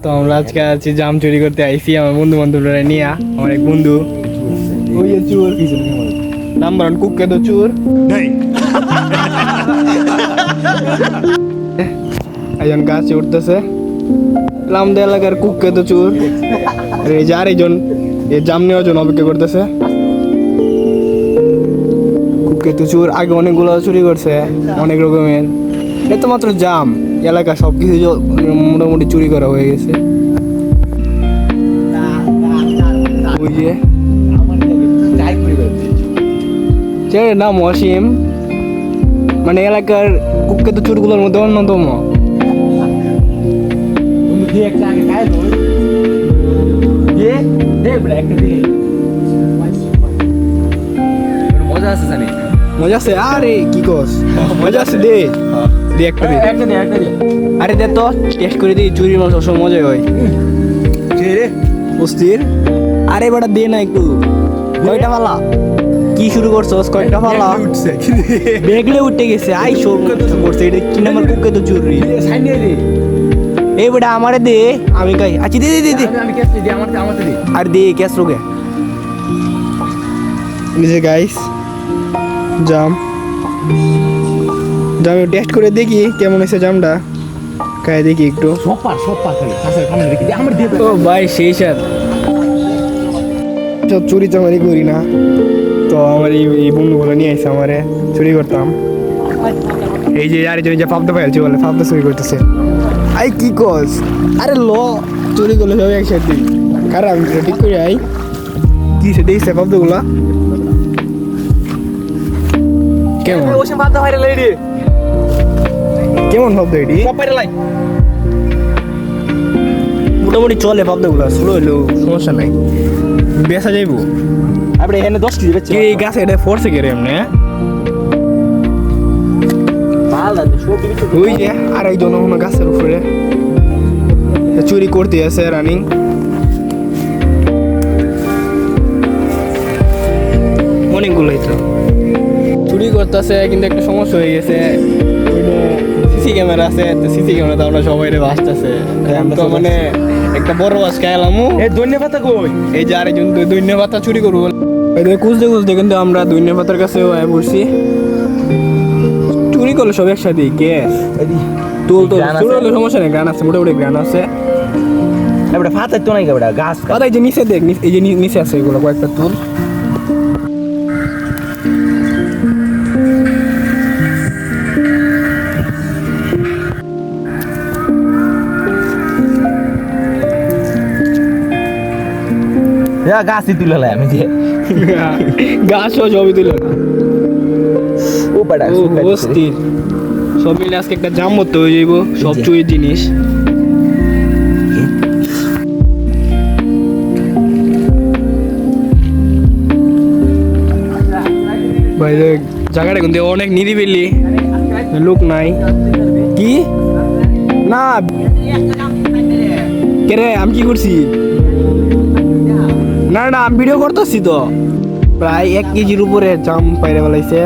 তো আমরা আজকে আছি জাম চুরি করতে আইসি আমার বন্ধু বান্ধবরা নিয়ে আমার এক বন্ধু ওই যে চোর নাম্বার ওয়ান কুককে তো চোর একজন গাছে উঠতেছে আমাদের এলাকার কুককে তো চোর এই যে আরেকজন এই জাম নেওয়ার জন্য অপেক্ষা করতেছে কুককে তো চোর আগে অনেকগুলো চুরি করছে অনেক রকমের এ তো মাত্র জাম এলাকা সব কিছু মোটামুটি চুরি করা হয়ে গেছে ওই যে ছেলের নাম অসীম মানে এলাকার কুখ্যাত চোরগুলোর মধ্যে অন্যতম মজা আছে আরে কি কস মজা আছে দে দে একটা দে আরে দে তো টেস্ট করে দিই চুরি মাছ সব মজাই হয় অস্থির আরে বেটা দে না একটু কয়টা পালা কি শুরু করছস কয়টা পালা বেগলে উঠে গেছে আই শোর করছে এটা কি নাম্বার কুকে তো চুরি এই বেটা আমারে দে আমি কই আচ্ছা দে দে দে আমি ক্যাশ দে আমারতে দে আর দে ক্যাশ রোগে নিজে গাইস জাম জাম টেস্ট করে দেখি কেমন হয়েছে জামটা খাই দেখি একটু ও ভাই সেই সাথ সব চুরি চামারি করি না তো আমার এই বন্ধুগুলো নিয়ে আসছে আমারে চুরি করতাম এই যে আরেকজন যে ফাফদা ফেলছে বলে ফাফদা চুরি করতেছে আই কি কস আরে ল চুরি করলে সব একসাথে কারণ আমি ঠিক করে আই কি সে দেখছে ফাফদাগুলা কেমন কেমন শব্দ এটি মোটামুটি চলে শব্দগুলো শুরু হইলেও সমস্যা নাই বেসা যাইবো আপনি এখানে 10 কেজি বেচে এই গাছে এটা ফোর্সে গেরে এমনি ওই যে আর একজন কোনো গাছের উপরে চুরি করতে আছে রানিং অনেকগুলোই তো চুরি করতেছে কিন্তু একটা সমস্যা হয়ে গেছে সিসি ক্যামেরা আছে সিসি ক্যামেরা তো আমরা সবাই বাঁচতেছে তো মানে একটা বড় বাস খাইলাম এই ধন্যবাদ কই এই যে আরেকজন ধন্যবাদ চুরি করবো খুঁজতে খুঁজতে কিন্তু আমরা ধন্যবাদের কাছে পড়ছি চুরি করলে সব একসাথে গ্যাস তুল তো চুরি হলে সমস্যা নেই গান আছে মোটামুটি গান আছে ফাতাই তো নাই গাছ ফাতাই যে নিচে দেখ এই যে নিচে আছে এগুলো কয়েকটা তুল গাছই তুলে আমি যে গাছও সবই তুলে অস্থির সব মিলে আজকে একটা জাম মতো হয়ে যাইব সব চুরি জিনিস ভাই জায়গাটা কিন্তু অনেক নিরিবিলি লোক নাই কি না কে রে আমি কি করছি না না আমি ভিডিও করতেছি তো প্রায় 1 কেজির উপরে জাম পাইরে বেলাইছে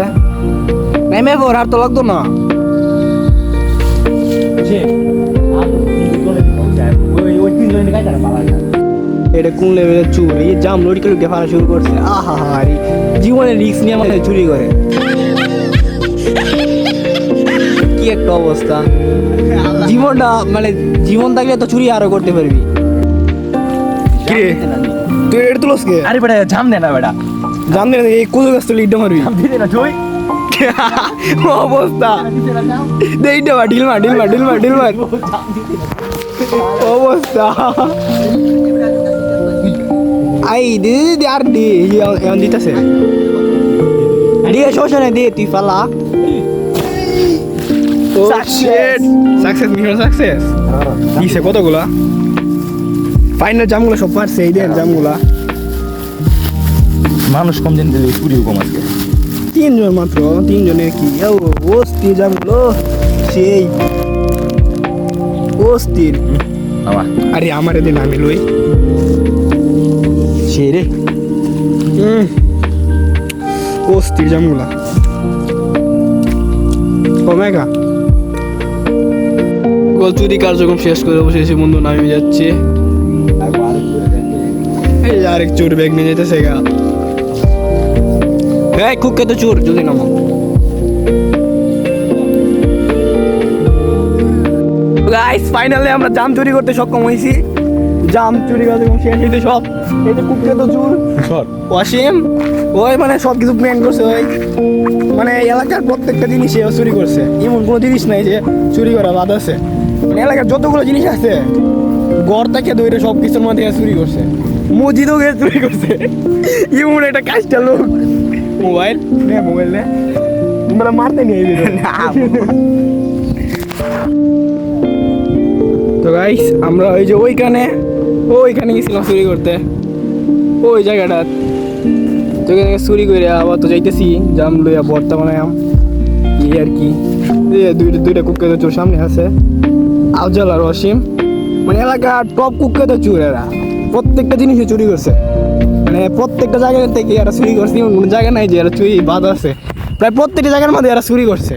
নেমে পর আর তো লাগতো না এটা কোন লেভেলের চুর এই জাম লোড করে ফেলা শুরু করছে আহা হারি জীবনে রিস্ক নিয়ে আমাদের চুরি করে কি একটা অবস্থা জীবনটা মানে জীবন থাকলে তো চুরি আরো করতে পারবি তুই এটা তুলস কে আরে বেটা জাম দে না বেটা জাম দে না এই কুদু গাছ তুলি ইড্ডা মারবি জাম দে না জয় অবস্থা দে ইড্ডা ঢিল মার অবস্থা আই দে আর দে এমন দিতেছে দিয়ে শোষণে দে তুই ফালা সাকসেস দিছে কতগুলা ফাইনাল জামগুলো সব পারছে এই দেন জামগুলা মানুষ কম দিন দিলে চুরিও কম আজকে 3 জন মাত্র 3 জনের কি অস্থির জামগুলো সেই অস্থির আরে আমারে দিন আমি লই সেই রে অস্থির জামগুলা ওমেগা সকল চুরি কার্যক্রম শেষ করে অবশেষে বন্ধু নামে যাচ্ছি। এই যে আরেক চোর ব্যাগ নিয়ে যেতেছে গা। এই কুখ্যাত চোর জলদি নামো। গাইস ফাইনালি আমরা জাম চুরি করতে সক্ষম হয়েছি। জাম চুরি করতে শেষ হয়েছে সব। এই যে কুখ্যাত চোর ওয়াসিম ওই মানে সব কিছু প্ল্যান করছে ওই মানে এলাকার প্রত্যেকটা জিনিস চুরি করছে। এমন কোনো জিনিস নাই যে চুরি করা বাদ আছে। মানে এলাকার যতগুলো জিনিস আছে ঘর থেকে ধরে সব কিছুর মধ্যে চুরি করছে। মসজিদও গিয়ে চুরি করছে। এমন একটা কাজটা লোক। মোবাইল নে মোবাইল নে তোমরা মারতে নিয়ে না। তো গাইস আমরা ওই যে ওইখানে গেছিলাম চুরি করতে ওই জায়গাটা। তো এখানে চুরি করে আবার তো যাইতেছি জাম লইয়া বর্তা বানায়াম এই আর কি। দুইটা কুখ্যাত চোর সামনে আছে, আফজল আর অসীম। মানে এলাকার টপ কুখ্যাত চোর এরা। প্রত্যেকটা জিনিসই চুরি করছে, মানে প্রত্যেকটা জায়গা থেকে এরা চুরি করছে। এমন কোনো জায়গা নাই যে এরা চুরি বাদ আছে। প্রায় প্রত্যেকটা জায়গার মধ্যে এরা চুরি করছে।